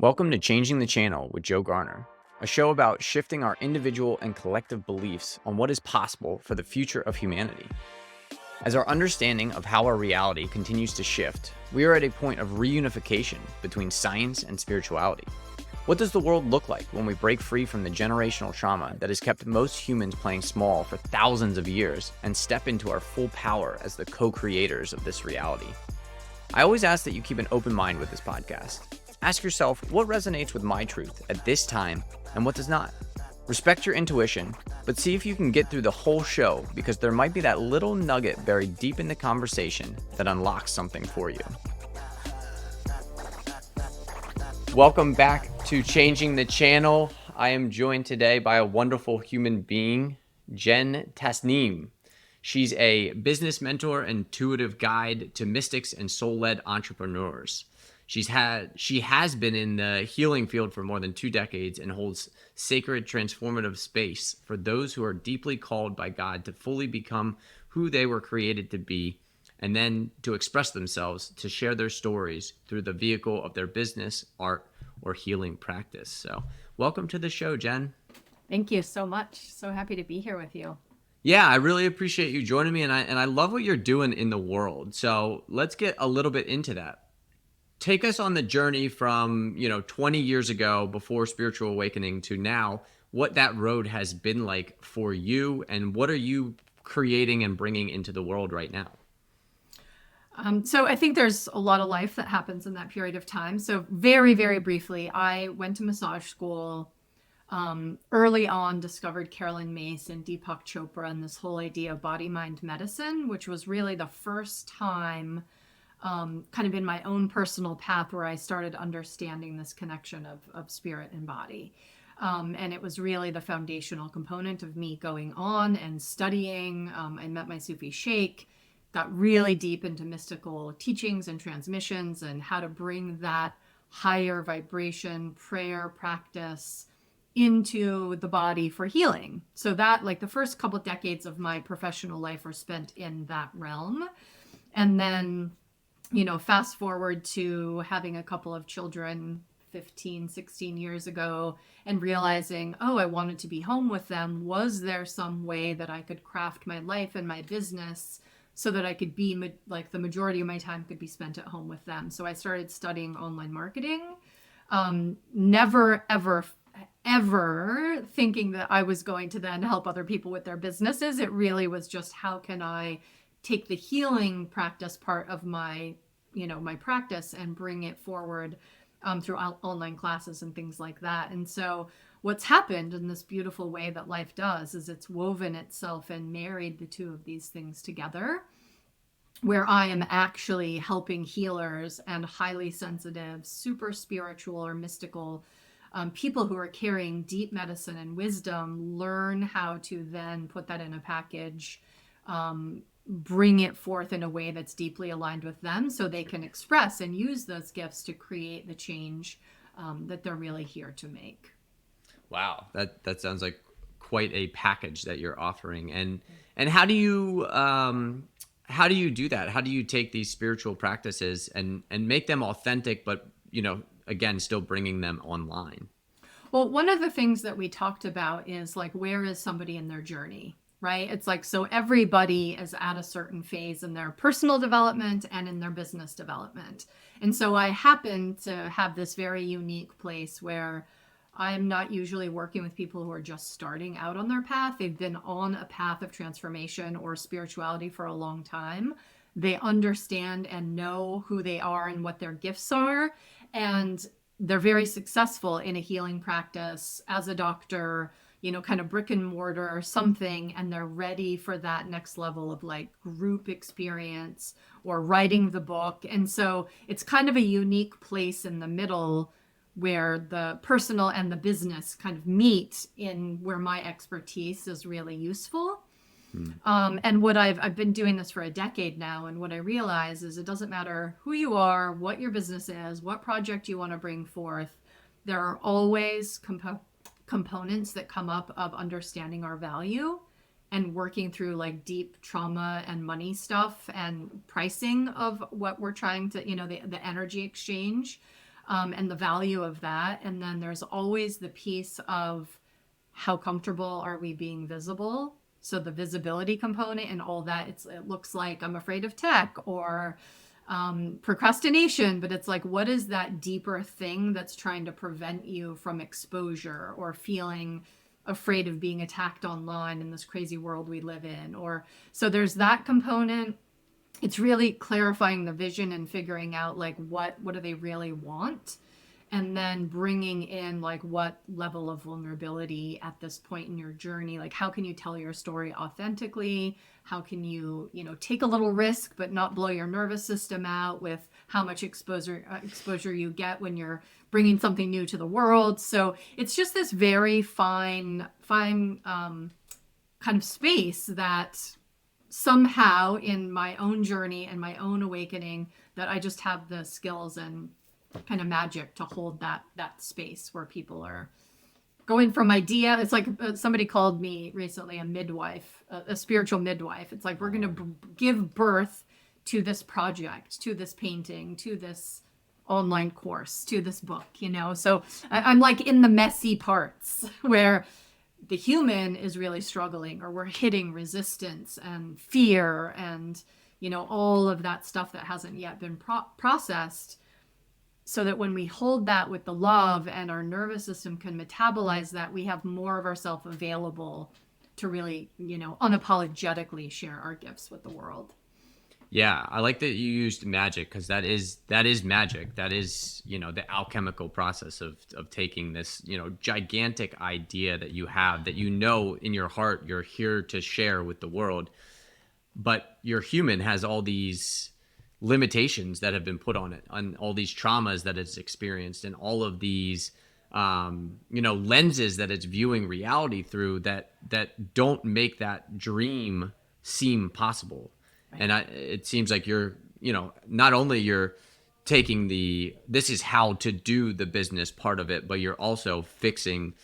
Welcome to Changing the Channel with Joe Garner, a show about shifting our individual and collective beliefs on what is possible for the future of humanity. As our understanding of how our reality continues to shift, we are at a point of reunification between science and spirituality. What does the world look like when we break free from the generational trauma that has kept most humans playing small for thousands of years and step into our full power as the co-creators of this reality? I always ask that you keep an open mind with this podcast. Ask yourself what resonates with my truth at this time and what does not. Respect your intuition, but see if you can get through the whole show because there might be that little nugget buried deep in the conversation that unlocks something for you. Welcome back to Changing the Channel. I am joined today by a wonderful human being, Jenn Tasnim. She's a business mentor and intuitive guide to mystics and soul-led entrepreneurs. She has been in the healing field for more than 2 decades and holds sacred transformative space for those who are deeply called by God to fully become who they were created to be, and then to express themselves, to share their stories through the vehicle of their business, art, or healing practice. So welcome to the show, Jenn. Thank you so much. So happy to be here with you. Yeah, I really appreciate you joining me, and I love what you're doing in the world. So let's get a little bit into that. Take us on the journey from, 20 years ago before spiritual awakening to now, what that road has been like for you, and what are you creating and bringing into the world right now? So I think there's a lot of life that happens in that period of time. So very, very briefly, I went to massage school. Early on, discovered Carolyn Mace and Deepak Chopra and this whole idea of body-mind medicine, which was really the first time kind of in my own personal path where I started understanding this connection of spirit and body. And it was really the foundational component of me going on and studying. I met my Sufi sheikh, got really deep into mystical teachings and transmissions and how to bring that higher vibration prayer practice into the body for healing. So that, like, the first couple of decades of my professional life were spent in that realm. And then fast forward to having a couple of children 15, 16 years ago and realizing, I wanted to be home with them. Was there some way that I could craft my life and my business so that I could be like the majority of my time could be spent at home with them? So I started studying online marketing. Never, ever thinking that I was going to then help other people with their businesses. It really was just, how can I take the healing practice part of my practice and bring it forward through online classes and things like that. And so what's happened in this beautiful way that life does is it's woven itself and married the two of these things together, where I am actually helping healers and highly sensitive, super spiritual or mystical people who are carrying deep medicine and wisdom learn how to then put that in a package, bring it forth in a way that's deeply aligned with them so they can express and use those gifts to create the change that they're really here to make. Wow, that sounds like quite a package that you're offering. And how do you do that? How do you take these spiritual practices and make them authentic, but again, still bringing them online? Well, one of the things that we talked about is, like, where is somebody in their journey? Right? It's like, so everybody is at a certain phase in their personal development and in their business development. And so I happen to have this very unique place where I'm not usually working with people who are just starting out on their path. They've been on a path of transformation or spirituality for a long time. They understand and know who they are and what their gifts are. And they're very successful in a healing practice as a doctor, kind of brick and mortar or something, and they're ready for that next level of, like, group experience or writing the book. And so it's kind of a unique place in the middle where the personal and the business kind of meet in where my expertise is really useful. And what I've been doing this for a decade now, and what I realize is it doesn't matter who you are, what your business is, what project you want to bring forth. There are always components that come up of understanding our value and working through, like, deep trauma and money stuff and pricing of what we're trying to, the energy exchange. and the value of that. And then there's always the piece of how comfortable are we being visible. So the visibility component and all that, it looks like I'm afraid of tech or procrastination, but it's like, what is that deeper thing that's trying to prevent you from exposure or feeling afraid of being attacked online in this crazy world we live in? Or so there's that component. It's really clarifying the vision and figuring out like what do they really want, and then bringing in like what level of vulnerability at this point in your journey, like how can you tell your story authentically, how can you take a little risk but not blow your nervous system out with how much exposure you get when you're bringing something new to the world. So it's just this very fine kind of space that somehow in my own journey and my own awakening, that I just have the skills and kind of magic to hold that space where people are going from idea. It's like somebody called me recently a midwife, a spiritual midwife. It's like we're going to give birth to this project, to this painting, to this online course, to this book, So I'm like in the messy parts where the human is really struggling, or we're hitting resistance and fear and all of that stuff that hasn't yet been processed, so that when we hold that with the love and our nervous system can metabolize that, we have more of ourself available to really unapologetically share our gifts with the world. Yeah, I like that you used magic, because that is magic. That is, the alchemical process of taking this, gigantic idea that you have, that in your heart you're here to share with the world. But your human has all these limitations that have been put on it, on all these traumas that it's experienced, and all of these lenses that it's viewing reality through, that don't make that dream seem possible. Right. And it seems like you're, not only you're taking this is how to do the business part of it, but you're also fixing,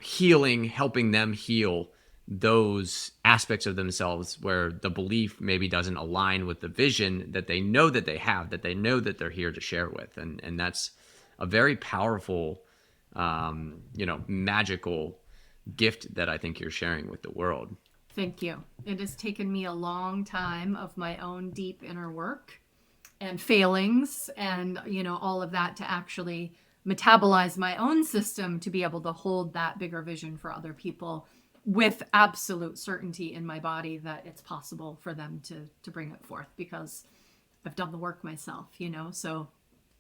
healing, helping them heal those aspects of themselves where the belief maybe doesn't align with the vision that they know that they have, that they know that they're here to share with. And that's a very powerful, magical gift that I think you're sharing with the world. Thank you. It has taken me a long time of my own deep inner work and failings and, all of that to actually metabolize my own system to be able to hold that bigger vision for other people with absolute certainty in my body that it's possible for them to bring it forth, because I've done the work myself, so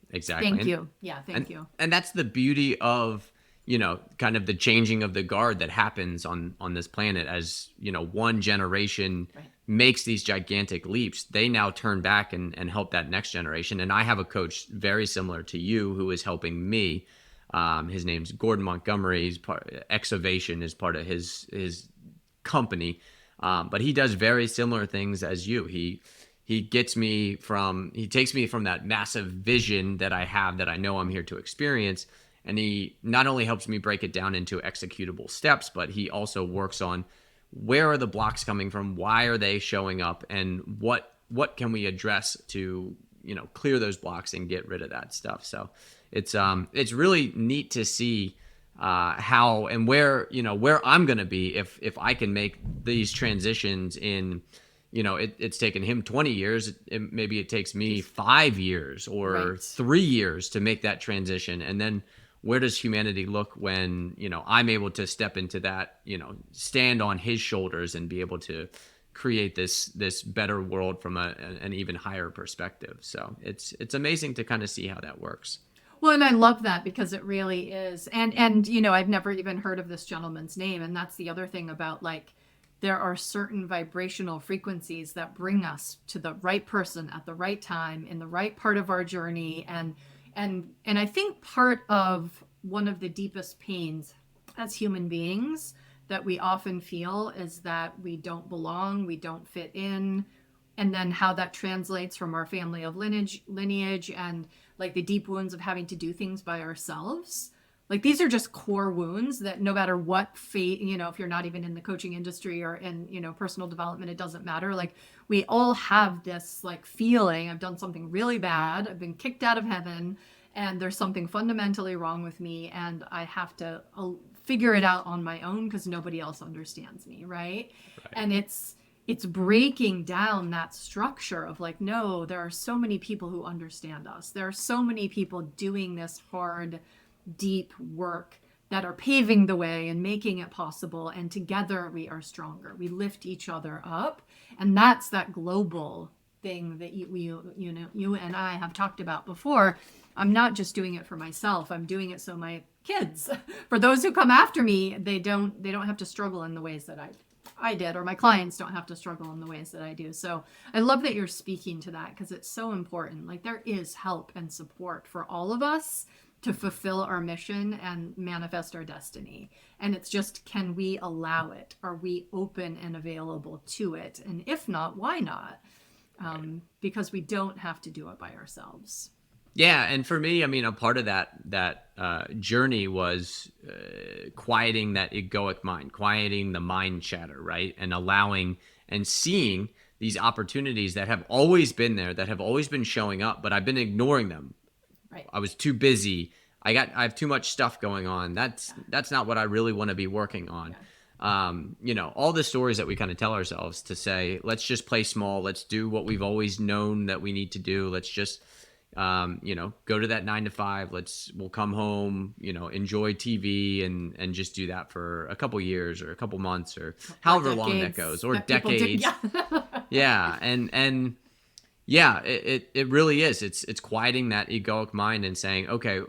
exactly. Thank you. Yeah. Thank you. And that's the beauty of, kind of the changing of the guard that happens on this planet. As, one generation makes these gigantic leaps, they now turn back and help that next generation. And I have a coach very similar to you who is helping me. His name's Gordon Montgomery. He's Exovation is part of his company. But he does very similar things as you. He takes me from that massive vision that I have, that I know I'm here to experience. And he not only helps me break it down into executable steps, but he also works on where are the blocks coming from, why are they showing up, and what can we address to clear those blocks and get rid of that stuff. So it's really neat to see how and where I'm going to be if I can make these transitions in. It's taken him 20 years. Maybe it takes me 5 years or 3 years to make that transition. And then where does humanity look when, I'm able to step into that, stand on his shoulders and be able to create this better world from an even higher perspective. So it's amazing to kind of see how that works. Well, and I love that, because it really is. And I've never even heard of this gentleman's name. And that's the other thing about, like, there are certain vibrational frequencies that bring us to the right person at the right time in the right part of our journey. And I think part of one of the deepest pains as human beings that we often feel is that we don't belong, we don't fit in. And then how that translates from our family of lineage and like the deep wounds of having to do things by ourselves. Like, these are just core wounds that no matter what fate, if you're not even in the coaching industry or in, personal development, it doesn't matter. Like, we all have this like feeling, I've done something really bad, I've been kicked out of heaven, and there's something fundamentally wrong with me, and I have to figure it out on my own because nobody else understands me, right? Right. And it's breaking down that structure of like, no, there are so many people who understand us. There are so many people doing this hard, deep work that are paving the way and making it possible. And together we are stronger. We lift each other up. And that's that global thing that you and I have talked about before. I'm not just doing it for myself. I'm doing it so my kids, for those who come after me, they don't have to struggle in the ways that I did, or my clients don't have to struggle in the ways that I do. So I love that you're speaking to that because it's so important. Like there is help and support for all of us to fulfill our mission and manifest our destiny. And it's just, can we allow it? Are we open and available to it? And if not, why not? Because we don't have to do it by ourselves. Yeah, and for me, I mean, a part of that journey was quieting that egoic mind, quieting the mind chatter, right, and allowing and seeing these opportunities that have always been there, that have always been showing up, but I've been ignoring them. Right. I was too busy. I have too much stuff going on. That's not what I really want to be working on. All the stories that we kind of tell ourselves to say, let's just play small. Let's do what we've always known that we need to do. Let's just go to that 9 to 5. We'll come home, enjoy TV and just do that for a couple years or a couple months or however long that goes, or decades. Yeah. And yeah, it really is. It's quieting that egoic mind and saying, okay,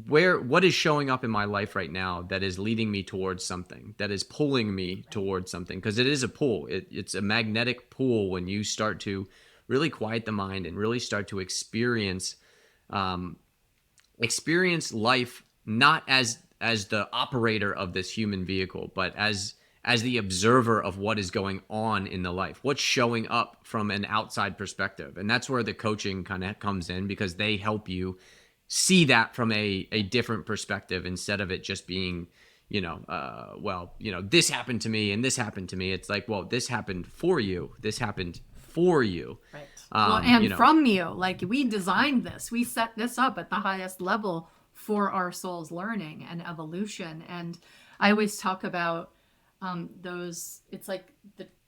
what is showing up in my life right now that is leading me towards something, that is pulling me towards something? Because it is a pull. It's a magnetic pull when you start to really quiet the mind and really start to experience life not as the operator of this human vehicle, but as the observer of what is going on in the life, what's showing up from an outside perspective. And that's where the coaching kind of comes in, because they help you see that from a different perspective, instead of it just being, this happened to me and this happened to me. It's like, well, this happened for you. This happened for you. Right. From you, like we designed this, we set this up at the highest level for our soul's learning and evolution. And I always talk about it's like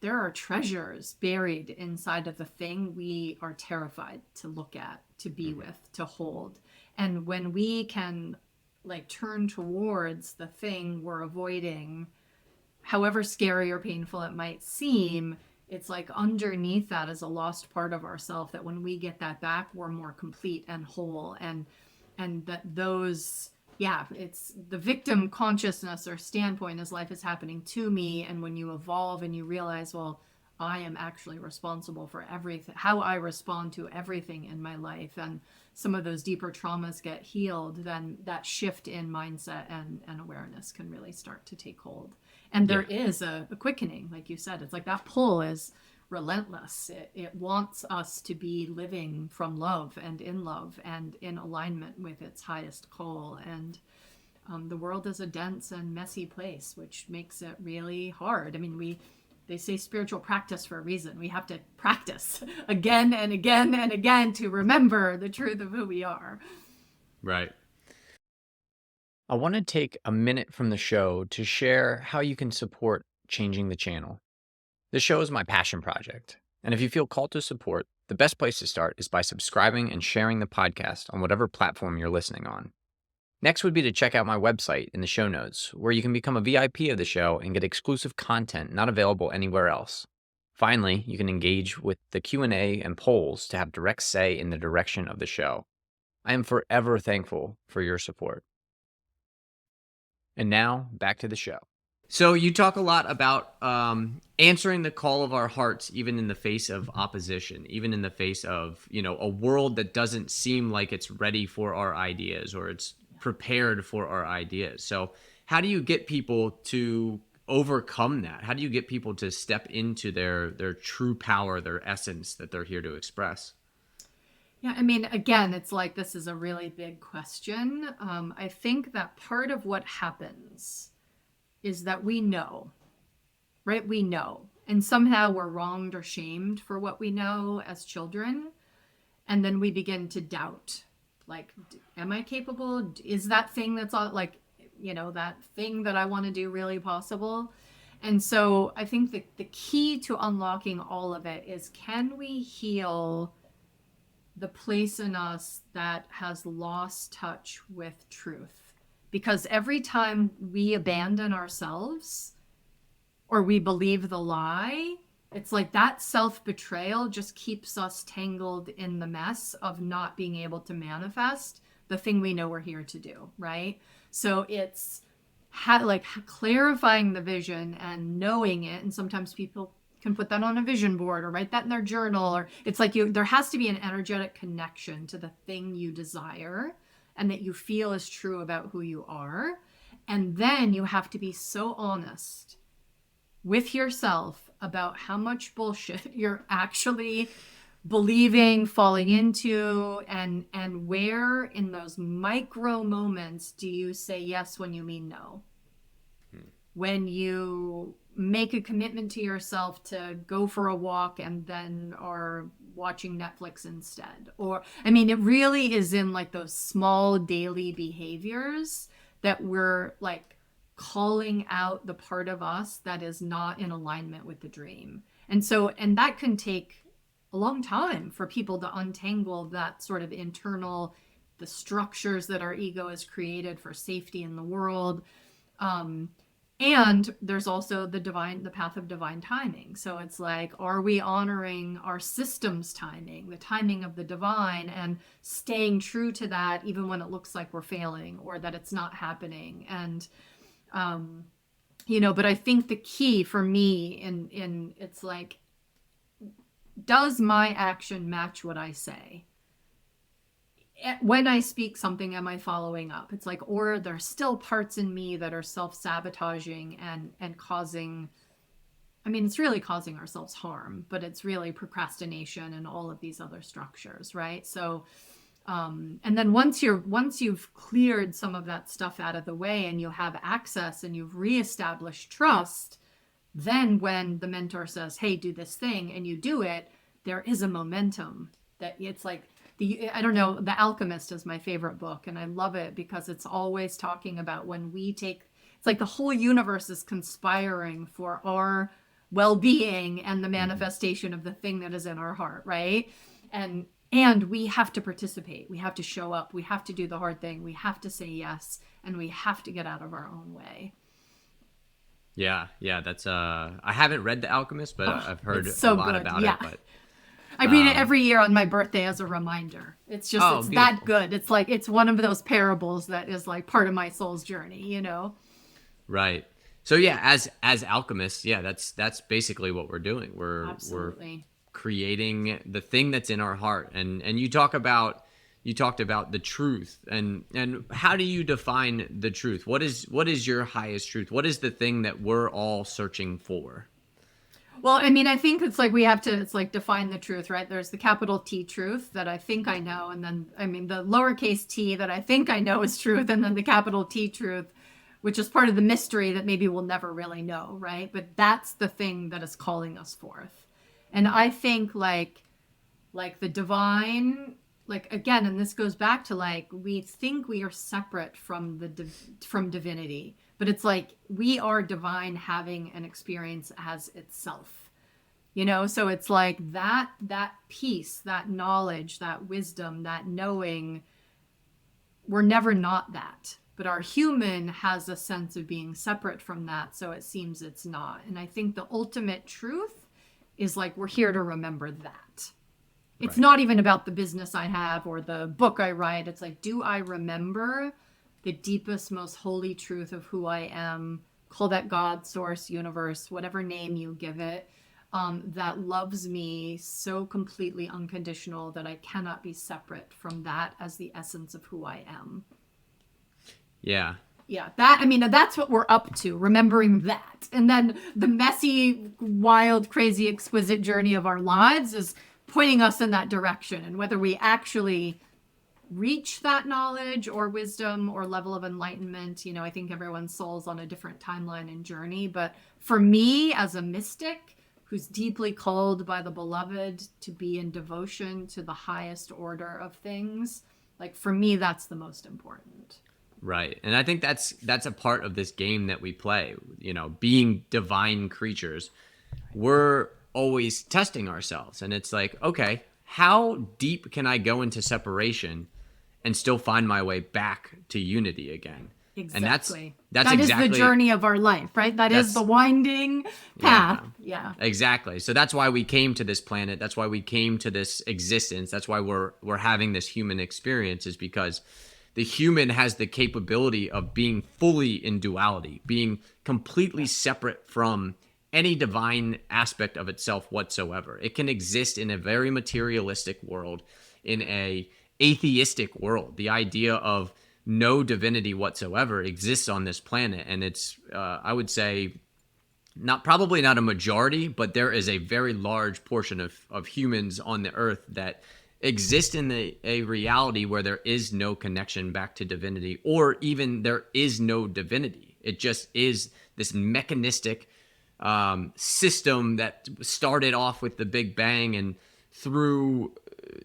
there are treasures buried inside of the thing we are terrified to look at, to be with, to hold. And when we can like turn towards the thing we're avoiding, however scary or painful it might seem, it's like underneath that is a lost part of ourself that when we get that back, we're more complete and whole. And that it's the victim consciousness or standpoint as life is happening to me. And when you evolve and you realize, well, I am actually responsible for everything, how I respond to everything in my life, and some of those deeper traumas get healed, then that shift in mindset and awareness can really start to take hold. And there is a quickening, like you said. It's like that pull is relentless. It wants us to be living from love and in alignment with its highest call. And the world is a dense and messy place, which makes it really hard. I mean, they say spiritual practice for a reason. We have to practice again and again and again to remember the truth of who we are. Right. I want to take a minute from the show to share how you can support changing the channel. This show is my passion project, and if you feel called to support, the best place to start is by subscribing and sharing the podcast on whatever platform you're listening on. Next would be to check out my website in the show notes, where you can become a VIP of the show and get exclusive content not available anywhere else. Finally, you can engage with the Q&A and polls to have direct say in the direction of the show. I am forever thankful for your support. And now, back to the show. So you talk a lot about answering the call of our hearts, even in the face of opposition, even in the face of, a world that doesn't seem like it's ready for our ideas, or it's prepared for our ideas. So how do you get people to overcome that? How do you get people to step into their true power, their essence that they're here to express? Yeah, I mean, again, it's like this is a really big question. I think that part of what happens is that we know, right? We know. And somehow we're wronged or shamed for what we know as children. And then we begin to doubt, Like, am I capable? Is that thing that's all, like, that thing that I want to do really possible? And so I think the key to unlocking all of it is, can we heal the place in us that has lost touch with truth? Because every time we abandon ourselves or we believe the lie, it's like that self-betrayal just keeps us tangled in the mess of not being able to manifest the thing we know we're here to do, right? So it's like clarifying the vision and knowing it. And sometimes people can put that on a vision board or write that in their journal, or it's like there has to be an energetic connection to the thing you desire and that you feel is true about who you are. And then you have to be so honest with yourself about how much bullshit you're actually believing, falling into, and where in those micro moments do you say yes when you mean no? When you make a commitment to yourself to go for a walk and then are watching Netflix instead. Or, I mean, it really is in like those small daily behaviors that we're like calling out the part of us that is not in alignment with the dream. And that can take a long time for people to untangle that sort of internal, the structures that our ego has created for safety in the world. And there's also the path of divine timing. So it's like, are we honoring our system's timing, the timing of the divine, and staying true to that even when it looks like we're failing or that it's not happening? And, but I think the key for me in it's like, does my action match what I say? When I speak something, am I following up? It's like, or there's still parts in me that are self-sabotaging and causing, I mean, it's really causing ourselves harm, but it's really procrastination and all of these other structures, right? So, and then once you've cleared some of that stuff out of the way and you have access and you've reestablished trust, then when the mentor says, hey, do this thing, and you do it, there is a momentum that it's like, I don't know, The Alchemist is my favorite book, and I love it because it's always talking about when we it's like the whole universe is conspiring for our well-being and the manifestation of the thing that is in our heart, right? And we have to participate. We have to show up. We have to do the hard thing. We have to say yes, and we have to get out of our own way. Yeah, that's I haven't read The Alchemist, but I've heard so a lot good. about Yeah. it. But I read it every year on my birthday as a reminder. It's just, it's beautiful. that good. It's like, it's one of those parables that is like part of my soul's journey, Right. So yeah, as alchemists, yeah, that's basically what we're doing. We're creating the thing that's in our heart. And you talked about the truth, and how do you define the truth? What is your highest truth? What is the thing that we're all searching for? Well, I mean, I think it's like it's like define the truth, right? There's the capital T truth that I think I know. And then, I mean, the lowercase t that I think I know is truth. And then the capital T truth, which is part of the mystery that maybe we'll never really know, right? But that's the thing that is calling us forth. And I think like the divine, like, again, and this goes back to like, we think we are separate from from divinity. But it's like, we are divine having an experience as itself, So it's like that peace, that knowledge, that wisdom, that knowing, we're never not that. But our human has a sense of being separate from that, so it seems it's not. And I think the ultimate truth is like, we're here to remember that. It's not even about the business I have or the book I write. It's like, do I remember the deepest, most holy truth of who I am? Call that God, source, universe, whatever name you give it, that loves me so completely unconditional that I cannot be separate from that as the essence of who I am. Yeah. Yeah, that's what we're up to, remembering that. And then the messy, wild, crazy, exquisite journey of our lives is pointing us in that direction. And whether we actually reach that knowledge or wisdom or level of enlightenment, I think everyone's soul's on a different timeline and journey. But for me, as a mystic who's deeply called by the beloved to be in devotion to the highest order of things, Like for me, that's the most important. Right. And I think that's a part of this game that we play, being divine creatures. We're always testing ourselves, and it's like, okay, how deep can I go into separation and still find my way back to unity again? And Exactly. that's That is the exactly journey of our life, right? That is the winding path. Yeah. Exactly. So that's why we came to this planet. That's why we came to this existence. That's why we're having this human experience, is because the human has the capability of being fully in duality, being completely separate from any divine aspect of itself whatsoever. It can exist in a very materialistic world, in a atheistic world. The idea of no divinity whatsoever exists on this planet, and it's I would say probably not a majority, but there is a very large portion of humans on the earth that exist in a reality where there is no connection back to divinity, or even there is no divinity. It just is this mechanistic system that started off with the Big Bang, and through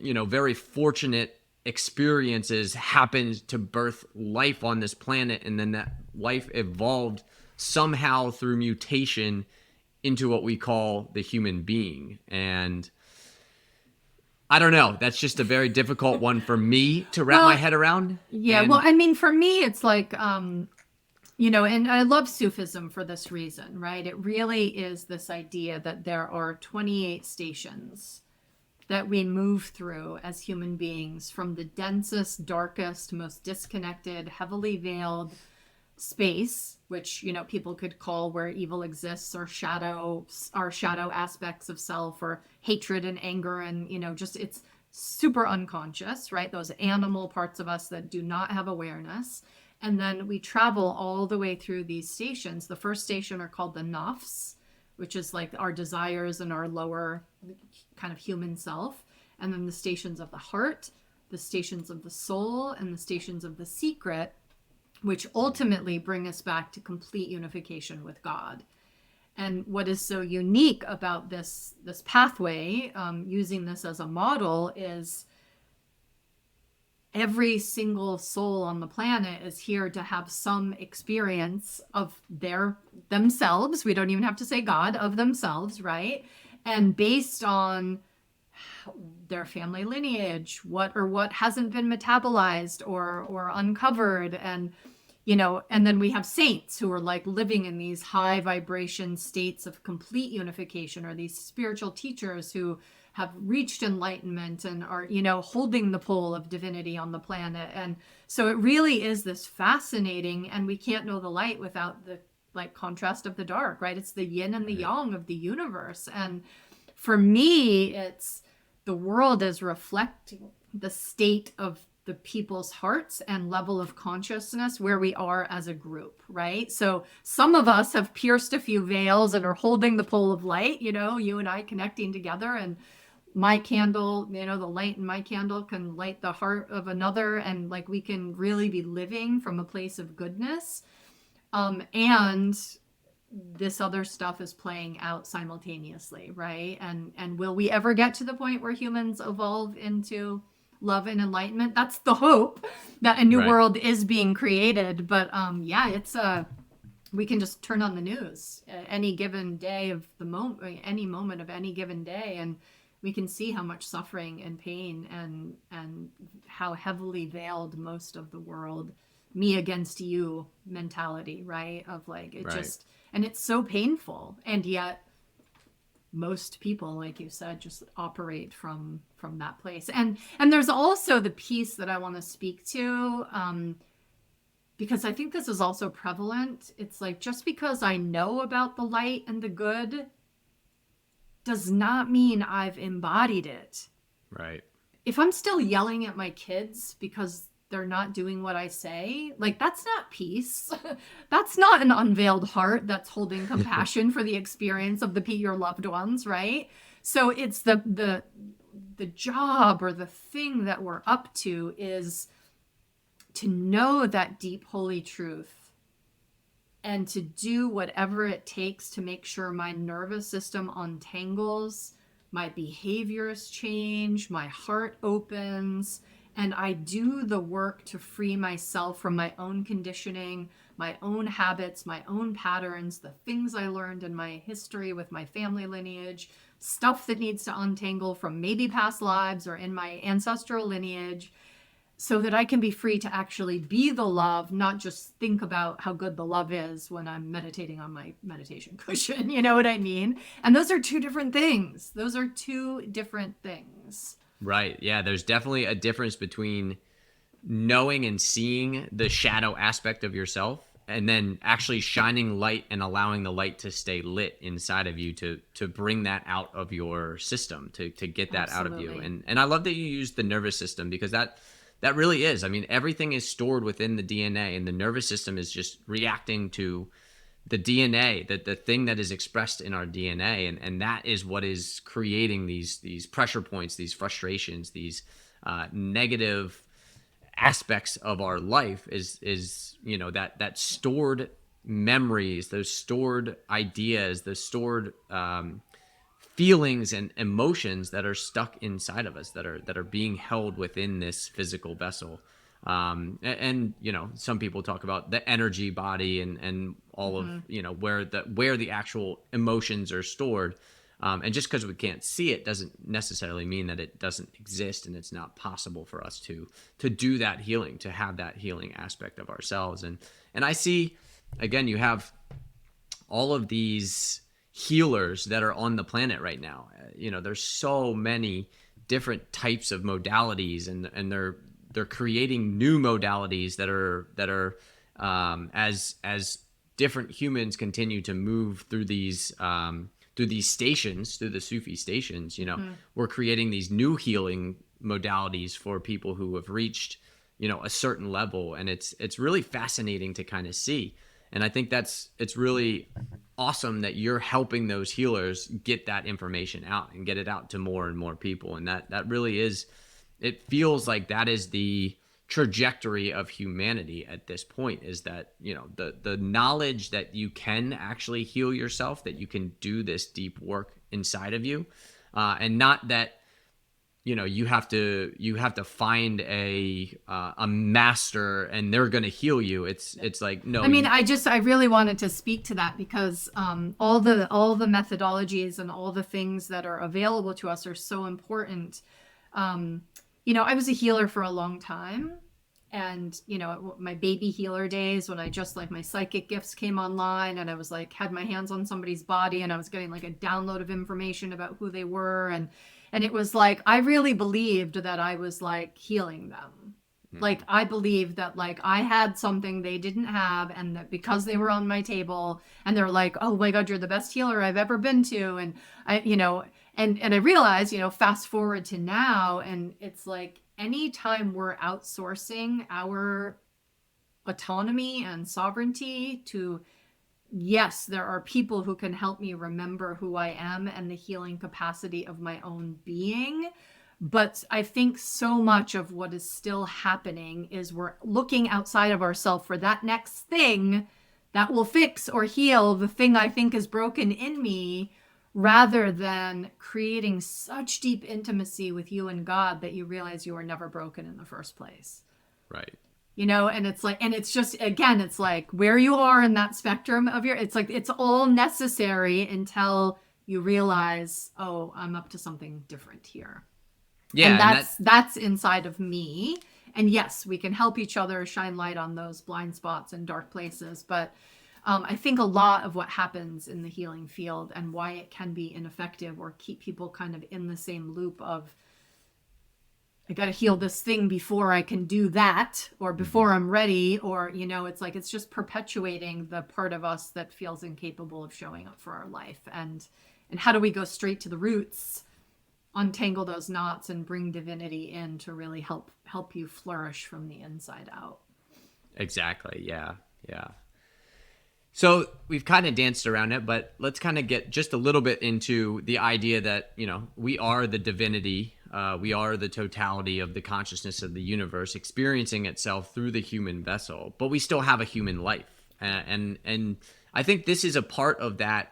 very fortunate experiences happened to birth life on this planet, and then that life evolved somehow through mutation into what we call the human being. And I don't know, that's just a very difficult one for me to wrap my head around. Yeah, And well, I mean, for me, it's like, and I love Sufism for this reason, right? It really is this idea that there are 28 stations that we move through as human beings, from the densest, darkest, most disconnected, heavily veiled space, which people could call where evil exists, or shadow aspects of self, or hatred and anger, and just it's super unconscious, right? Those animal parts of us that do not have awareness. And then we travel all the way through these stations. The first station are called the nafs, which is like our desires and our lower kind of human self. And then the stations of the heart, the stations of the soul, and the stations of the secret, which ultimately bring us back to complete unification with God. And what is so unique about this pathway, using this as a model, is every single soul on the planet is here to have some experience of themselves. We don't even have to say God, of themselves, right? And based on their family lineage, what hasn't been metabolized or uncovered, and and then we have saints who are like living in these high vibration states of complete unification, or these spiritual teachers who have reached enlightenment and are holding the pole of divinity on the planet. And so it really is this fascinating, and we can't know the light without the contrast of the dark, right? It's the yin and the yang of the universe. And for me, it's the world is reflecting the state of the people's hearts and level of consciousness where we are as a group, right? So some of us have pierced a few veils and are holding the pole of light, you and I connecting together, and my candle, the light in my candle can light the heart of another, and we can really be living from a place of goodness. And this other stuff is playing out simultaneously, right? And will we ever get to the point where humans evolve into love and enlightenment? That's the hope, that a new world is being created. But it's we can just turn on the news any given day of the moment, any moment of any given day, and we can see how much suffering and pain and how heavily veiled most of the world, me against you mentality, right? Of just, and it's so painful, and yet most people, like you said, just operate from that place. And there's also the piece that I want to speak to, because I think this is also prevalent. It's just because I know about the light and the good does not mean I've embodied it. Right. If I'm still yelling at my kids because they're not doing what I say, that's not peace. That's not an unveiled heart that's holding compassion for the experience of your loved ones, right? So it's the job, or the thing that we're up to, is to know that deep holy truth, and to do whatever it takes to make sure my nervous system untangles, my behaviors change, my heart opens, and I do the work to free myself from my own conditioning, my own habits, my own patterns, the things I learned in my history with my family lineage, stuff that needs to untangle from maybe past lives or in my ancestral lineage, so that I can be free to actually be the love, not just think about how good the love is when I'm meditating on my meditation cushion. You know what I mean? And those are two different things. Those are two different things. Right. Yeah. There's definitely a difference between knowing and seeing the shadow aspect of yourself and then actually shining light and allowing the light to stay lit inside of you to bring that out of your system, to get that out of you. Absolutely. And I love that you use the nervous system, because that really is. I mean, everything is stored within the DNA, and the nervous system is just reacting to the DNA, the thing that is expressed in our DNA, and that is what is creating these pressure points, these frustrations, these negative aspects of our life, is that stored memories, those stored ideas, the stored feelings and emotions that are stuck inside of us, that are being held within this physical vessel. And some people talk about the energy body and all of where the actual emotions are stored. And just because we can't see it doesn't necessarily mean that it doesn't exist and it's not possible for us to do that healing, to have that healing aspect of ourselves. And I see, again, you have all of these healers that are on the planet right now. There's so many different types of modalities, and they're creating new modalities that are as different humans continue to move through these stations, through the Sufi stations. We're creating these new healing modalities for people who have reached a certain level, and it's really fascinating to kind of see. And I think it's really awesome that you're helping those healers get that information out and get it out to more and more people. And that really is, it feels like that is the trajectory of humanity at this point, is that, the knowledge that you can actually heal yourself, that you can do this deep work inside of you, and not that, you have to find a master and they're going to heal you. It's like, no. I mean, I really wanted to speak to that because all the methodologies and all the things that are available to us are so important. I was a healer for a long time, and my baby healer days, when I just, like, my psychic gifts came online and I was like, had my hands on somebody's body and I was getting like a download of information about who they were, and it was like, I really believed that I was like healing them. Like, I believed that, like, I had something they didn't have, and that because they were on my table and they're like, oh my God, you're the best healer I've ever been to. And and I realized, fast forward to now, and it's like, anytime we're outsourcing our autonomy and sovereignty to, yes, there are people who can help me remember who I am and the healing capacity of my own being. But I think so much of what is still happening is we're looking outside of ourselves for that next thing that will fix or heal the thing I think is broken in me, rather than creating such deep intimacy with you and God that you realize you were never broken in the first place. Right. And it's like, and it's just, again, it's like where you are in that spectrum of it's like, it's all necessary until you realize, oh, I'm up to something different here. Yeah. And that's inside of me. And yes, we can help each other shine light on those blind spots and dark places. But I think a lot of what happens in the healing field and why it can be ineffective or keep people kind of in the same loop of, I got to heal this thing before I can do that, or before I'm ready, or, it's like, it's just perpetuating the part of us that feels incapable of showing up for our life. And how do we go straight to the roots, untangle those knots, and bring divinity in to really help you flourish from the inside out? Exactly. Yeah. Yeah. So we've kind of danced around it, but let's kind of get just a little bit into the idea that, we are the divinity. We are the totality of the consciousness of the universe experiencing itself through the human vessel, but we still have a human life. And I think this is a part of that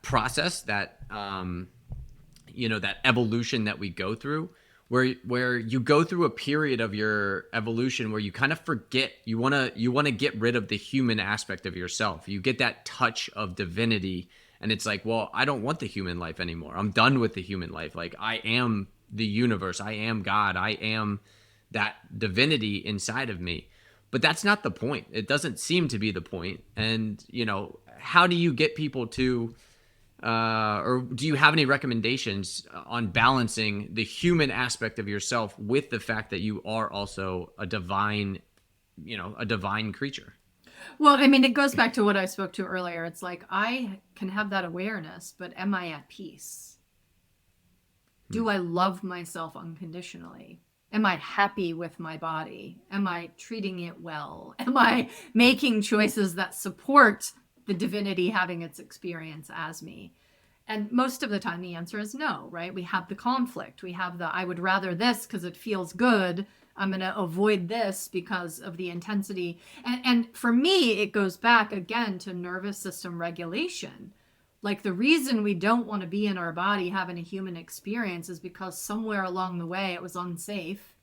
process, that, that evolution that we go through, where you go through a period of your evolution where you kind of forget, you want to get rid of the human aspect of yourself. You get that touch of divinity, and it's like, well, I don't want the human life anymore. I'm done with the human life. Like, I am the universe. I am God. I am that divinity inside of me. But that's not the point. It doesn't seem to be the point. And, how do you get people to, or do you have any recommendations on balancing the human aspect of yourself with the fact that you are also a divine creature? Well, I mean, it goes back to what I spoke to earlier. It's like I can have that awareness, but am I at peace? Do I love myself unconditionally? Am I happy with my body? Am I treating it well? Am I making choices that support the divinity having its experience as me? And most of the time, the answer is no, right? We have the conflict. We have the, I would rather this because it feels good. I'm going to avoid this because of the intensity. And for me, it goes back again to nervous system regulation. Like, the reason we don't want to be in our body having a human experience is because somewhere along the way it was unsafe.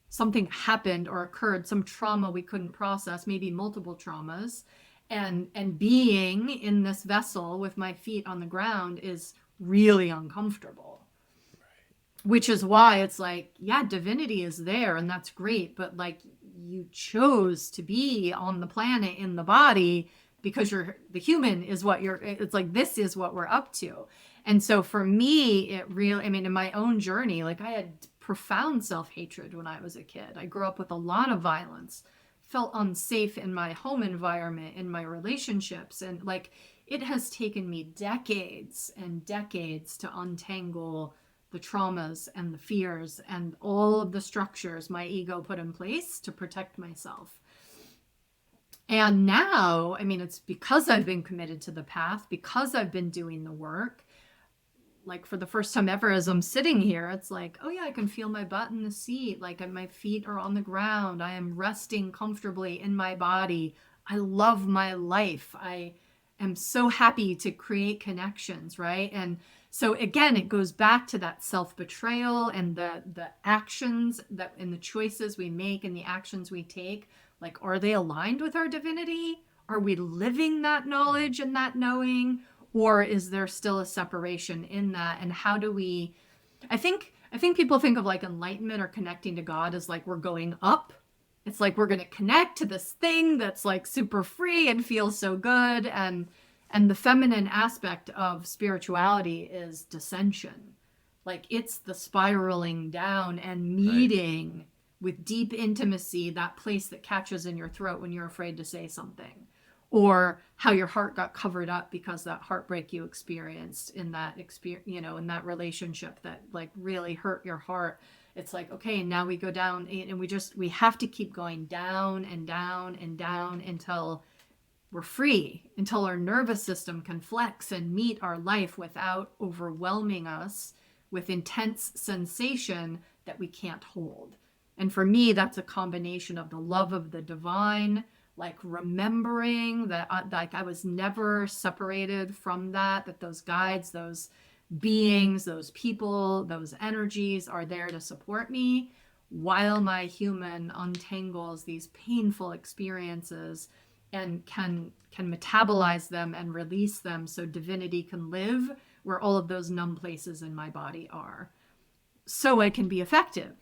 Something happened or occurred, some trauma we couldn't process, maybe multiple traumas. And being in this vessel with my feet on the ground is really uncomfortable. Which is why it's like, yeah, divinity is there and that's great, but like, you chose to be on the planet in the body because the human is what it's like, this is what we're up to. And so for me, in my own journey, like, I had profound self-hatred when I was a kid. I grew up with a lot of violence, felt unsafe in my home environment, in my relationships. And like, it has taken me decades and decades to untangle the traumas and the fears and all of the structures my ego put in place to protect myself. And now, it's because I've been committed to the path, because I've been doing the work. Like, for the first time ever, as I'm sitting here, it's like, oh yeah, I can feel my butt in the seat. Like, my feet are on the ground. I am resting comfortably in my body. I love my life. I am so happy to create connections, right? And so again, it goes back to that self-betrayal and the actions and the choices we make and the actions we take. Like, are they aligned with our divinity? Are we living that knowledge and that knowing? Or is there still a separation in that? And how do we, I think people think of like enlightenment or connecting to God as like, we're going up. It's like, we're going to connect to this thing that's like super free and feels so good. And the feminine aspect of spirituality is dissension. Like, it's the spiraling down and meeting right with deep intimacy, that place that catches in your throat when you're afraid to say something. Or how your heart got covered up because that heartbreak you experienced in that in that relationship that like really hurt your heart. It's like, okay, now we go down and we have to keep going down and down and down until we're free, until our nervous system can flex and meet our life without overwhelming us with intense sensation that we can't hold. And for me, that's a combination of the love of the divine, like remembering that I was never separated from that those guides, those beings, those people, those energies are there to support me while my human untangles these painful experiences and can metabolize them and release them so divinity can live where all of those numb places in my body are. So I can be effective,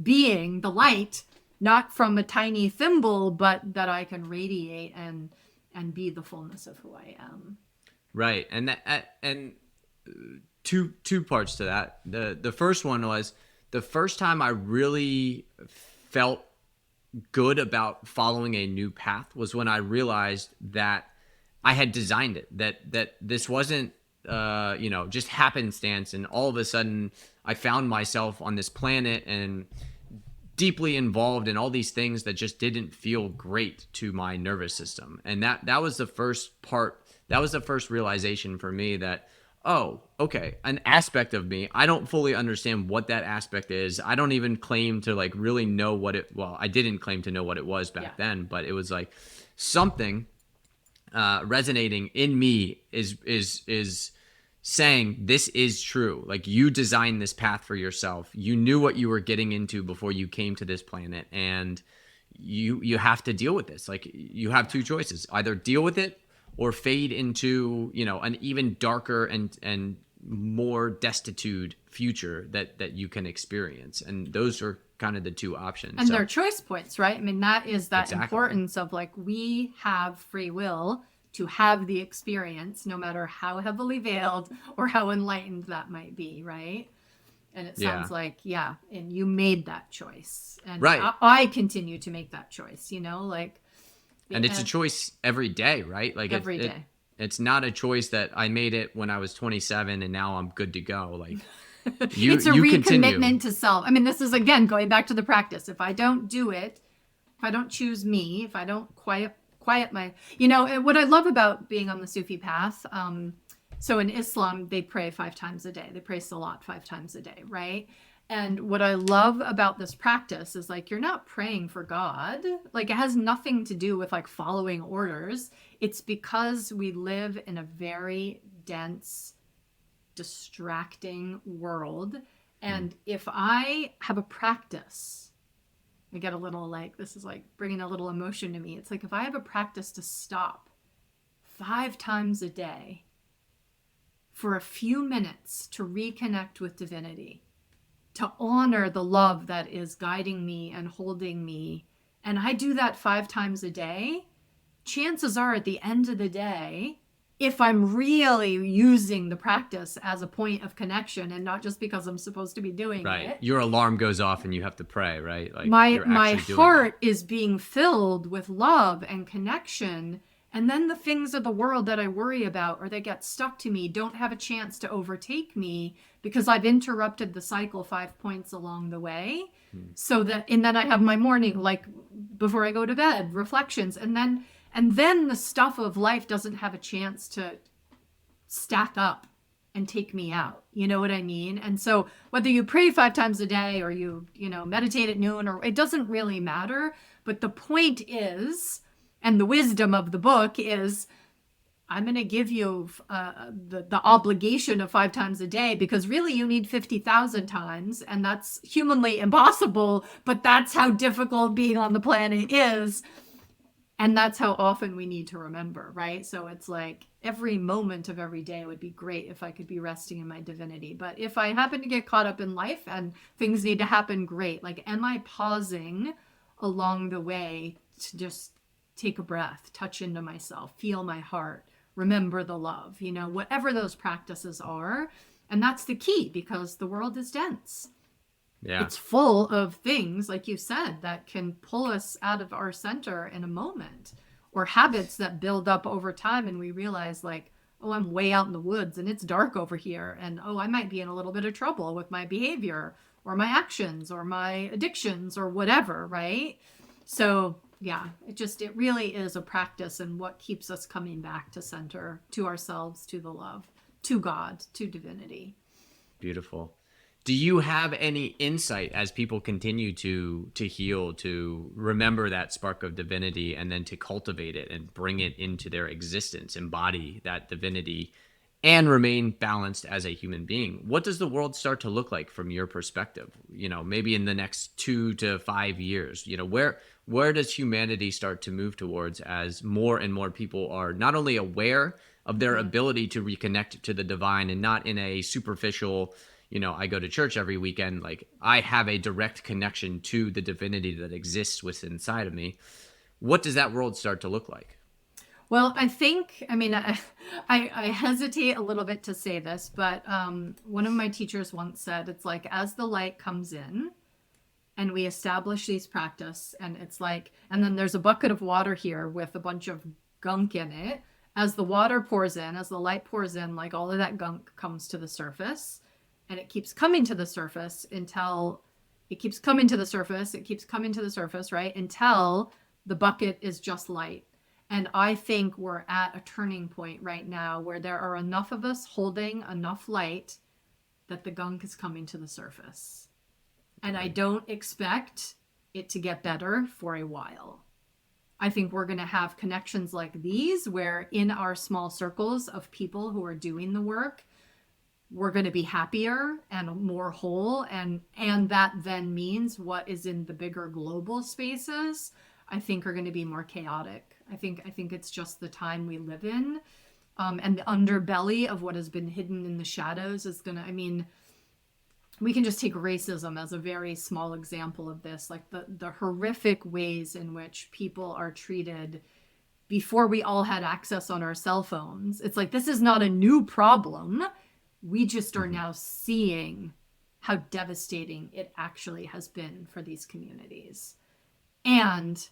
being the light, not from a tiny thimble, but that I can radiate and be the fullness of who I am. Right. And two parts to that. The first one was the first time I really felt good about following a new path was when I realized that I had designed it, that this wasn't just happenstance, and all of a sudden I found myself on this planet and deeply involved in all these things that just didn't feel great to my nervous system. And that was the first part. That was the first realization for me that, oh, okay, an aspect of me, I don't fully understand what that aspect is. I don't even claim to like really know I didn't claim to know what it was back then, but it was like something resonating in me is saying this is true. Like, you designed this path for yourself. You knew what you were getting into before you came to this planet, and you have to deal with this. Like, you have two choices: either deal with it or fade into, an even darker and more destitute future that you can experience. And those are kind of the two options. And they're choice points, right? I mean, that is that Exactly. importance of like, we have free will to have the experience, no matter how heavily veiled or how enlightened that might be, right? And it sounds like, and you made that choice. And right. I continue to make that choice, like. And it's a choice every day, right? Like every day. It's not a choice that I made it when I was 27 and now I'm good to go. Like, it's a recommitment to self. I mean, this is, again, going back to the practice. If I don't do it, if I don't choose me, if I don't quiet my, and what I love about being on the Sufi path, so in Islam, they pray 5 times a day. They pray Salat 5 times a day, right? And what I love about this practice is, like, you're not praying for God. Like, it has nothing to do with, like, following orders. It's because we live in a very dense, distracting world. And if I have a practice, I get a little, like, this is like bringing a little emotion to me. It's like, if I have a practice to stop 5 times a day for a few minutes to reconnect with divinity, to honor the love that is guiding me and holding me, and I do that 5 times a day, chances are at the end of the day, if I'm really using the practice as a point of connection and not just because I'm supposed to be doing right. it. Your alarm goes off and you have to pray, right? Like, my heart is being filled with love and connection. And then the things of the world that I worry about or that get stuck to me don't have a chance to overtake me because I've interrupted the cycle 5 points along the way. So that, and then I have my morning, like before I go to bed, reflections. And then the stuff of life doesn't have a chance to stack up and take me out. You know what I mean? And so whether you pray 5 times a day or you meditate at noon, or it doesn't really matter. But the point is, and the wisdom of the book is, I'm going to give you the obligation of 5 times a day because really you need 50,000 times, and that's humanly impossible, but that's how difficult being on the planet is. And that's how often we need to remember, right? So it's like every moment of every day would be great if I could be resting in my divinity. But if I happen to get caught up in life and things need to happen, great. Like, am I pausing along the way to just take a breath, touch into myself, feel my heart, remember the love, whatever those practices are. And that's the key, because the world is dense. Yeah. It's full of things, like you said, that can pull us out of our center in a moment, or habits that build up over time. And we realize, like, oh, I'm way out in the woods and it's dark over here. And, oh, I might be in a little bit of trouble with my behavior or my actions or my addictions or whatever, right? So yeah, it really is a practice, and what keeps us coming back to center, to ourselves, to the love, to God, to divinity. Beautiful. Do you have any insight as people continue to heal, to remember that spark of divinity and then to cultivate it and bring it into their existence, embody that divinity, and remain balanced as a human being? What does the world start to look like from your perspective? Maybe in the next 2 to 5 years, where does humanity start to move towards as more and more people are not only aware of their ability to reconnect to the divine, and not in a superficial, I go to church every weekend, like I have a direct connection to the divinity that exists within inside of me. What does that world start to look like? Well, I hesitate a little bit to say this, but one of my teachers once said, it's like, as the light comes in and we establish these practice, and it's like, and then there's a bucket of water here with a bunch of gunk in it. As the water pours in, as the light pours in, like all of that gunk comes to the surface, and it keeps coming to the surface until it keeps coming to the surface. It keeps coming to the surface, right? Until the bucket is just light. And I think we're at a turning point right now where there are enough of us holding enough light that the gunk is coming to the surface. And I don't expect it to get better for a while. I think we're going to have connections like these, where in our small circles of people who are doing the work, we're going to be happier and more whole, and that then means what is in the bigger global spaces, I think, are going to be more chaotic. I think it's just the time we live in, and the underbelly of what has been hidden in the shadows is going to, I mean, we can just take racism as a very small example of this, like the horrific ways in which people are treated before we all had access on our cell phones. It's like, this is not a new problem. We just are now seeing how devastating it actually has been for these communities. And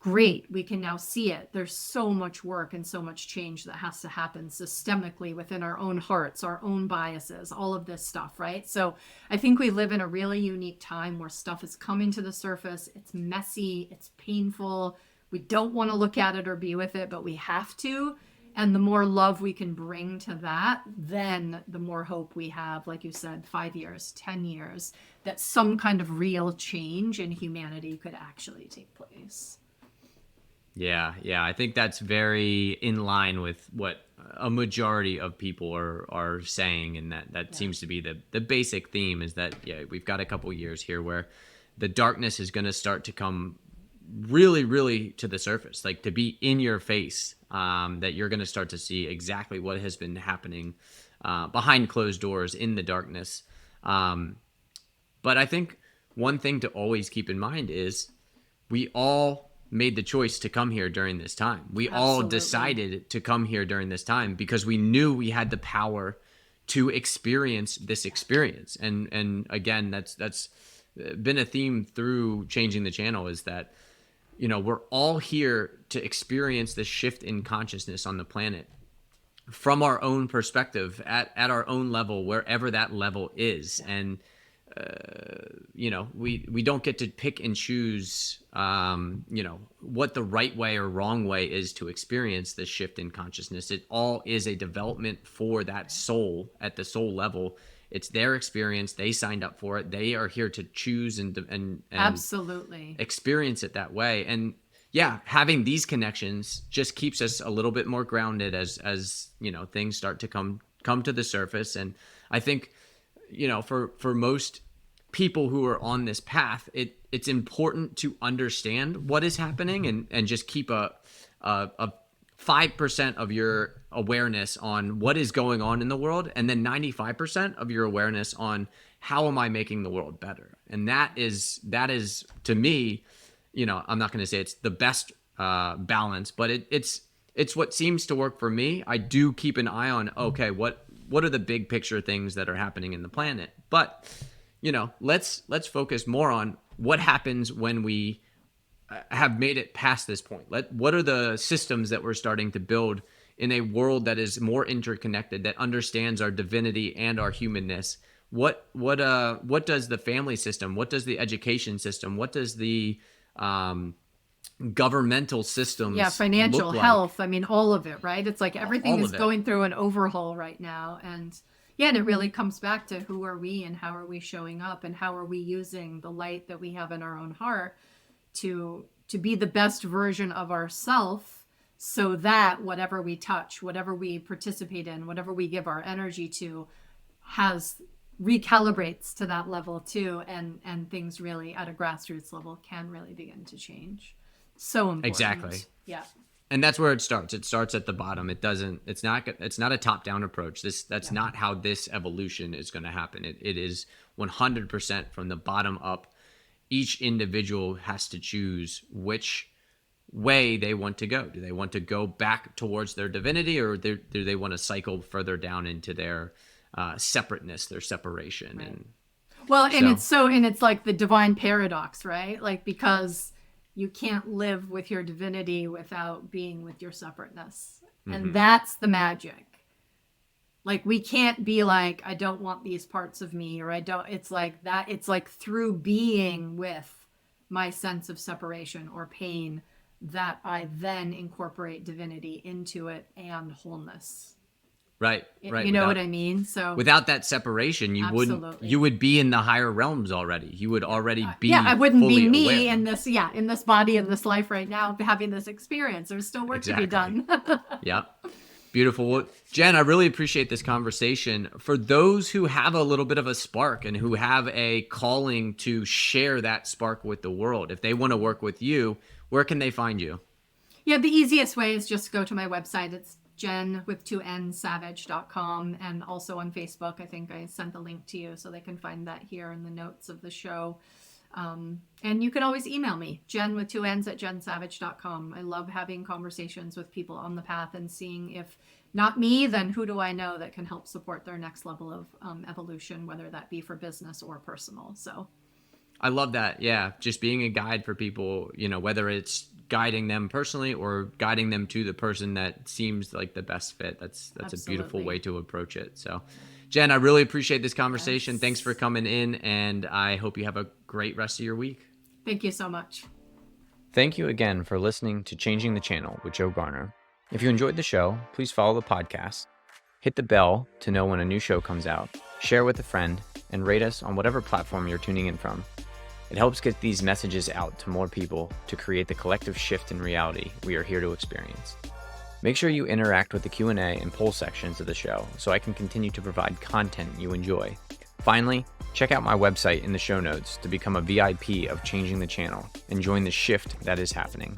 great, we can now see it. There's so much work and so much change that has to happen systemically within our own hearts, our own biases, all of this stuff, right? So I think we live in a really unique time where stuff is coming to the surface. It's messy, it's painful. We don't want to look at it or be with it, but we have to. And the more love we can bring to that, then the more hope we have, like you said, 5 years, 10 years, that some kind of real change in humanity could actually take place. Yeah, I think that's very in line with what a majority of people are saying, and that seems to be the basic theme, is that, we've got a couple years here where the darkness is going to start to come really, really to the surface, like to be in your face, that you're going to start to see exactly what has been happening behind closed doors in the darkness. But I think one thing to always keep in mind is we all made the choice to come here during this time. We all decided to come here during this time because we knew we had the power to experience this experience. And again, that's been a theme through changing the channel, is that, we're all here to experience this shift in consciousness on the planet from our own perspective, at our own level, wherever that level is. And we don't get to pick and choose, what the right way or wrong way is to experience this shift in consciousness. It all is a development for that soul at the soul level. It's their experience. They signed up for it. They are here to choose and absolutely experience it that way. And having these connections just keeps us a little bit more grounded as things start to come to the surface. And I think, for most people who are on this path, it's important to understand what is happening and just keep a 5% of your awareness on what is going on in the world, and then 95% of your awareness on how am I making the world better. And that is to me, I'm not going to say it's the best balance, but it's what seems to work for me. I do keep an eye on, okay, what are the big picture things that are happening in the planet, but let's focus more on what happens when we have made it past this point. What are the systems that we're starting to build in a world that is more interconnected, that understands our divinity and our humanness? What does the family system, what does the education system, what does the governmental systems, financial health, I mean, all of it, right? It's like everything is going through an overhaul right now. And it really comes back to who are we and how are we showing up and how are we using the light that we have in our own heart to be the best version of ourselves, so that whatever we touch, whatever we participate in, whatever we give our energy to, recalibrates to that level too, and things really at a grassroots level can really begin to change. So important. Exactly. Yeah. And that's where it starts. It starts at the bottom. It's not a top-down approach. That's not how this evolution is going to happen. It is 100% from the bottom up. Each individual has to choose which way they want to go. Do they want to go back towards their divinity, or do they want to cycle further down into their separateness, their separation? Right. And it's like the divine paradox, right? Like, because you can't live with your divinity without being with your separateness. Mm-hmm. And that's the magic. Like, we can't be like, I don't want these parts of me, or I don't, it's like that. It's like through being with my sense of separation or pain that I then incorporate divinity into it and wholeness. Right. You know what I mean? So without that separation, you would be in the higher realms already. You would already be I wouldn't be me aware. in this body, in this life right now, having this experience. There's still work to be done. Yep. Beautiful. Well, Jenn, I really appreciate this conversation. For those who have a little bit of a spark and who have a calling to share that spark with the world, if they want to work with you, where can they find you? Yeah, the easiest way is just go to my website. It's Jenn with 2N savage.com, and also on Facebook. I think I sent the link to you so they can find that here in the notes of the show. And you can always email me, Jenn with 2N's at jennsavage.com. I love having conversations with people on the path and seeing if not me, then who do I know that can help support their next level of evolution, whether that be for business or personal. So I love that. Yeah. Just being a guide for people, whether it's guiding them personally or guiding them to the person that seems like the best fit. That's Absolutely. A beautiful way to approach it. So Jenn, I really appreciate this conversation. Yes. Thanks for coming in, and I hope you have a great rest of your week. Thank you so much. Thank you again for listening to Changing the Channel with Joe Garner. If you enjoyed the show, please follow the podcast, hit the bell to know when a new show comes out, share with a friend, and rate us on whatever platform you're tuning in from. It helps get these messages out to more people to create the collective shift in reality we are here to experience. Make sure you interact with the Q&A and poll sections of the show so I can continue to provide content you enjoy. Finally, check out my website in the show notes to become a VIP of Changing the Channel and join the shift that is happening.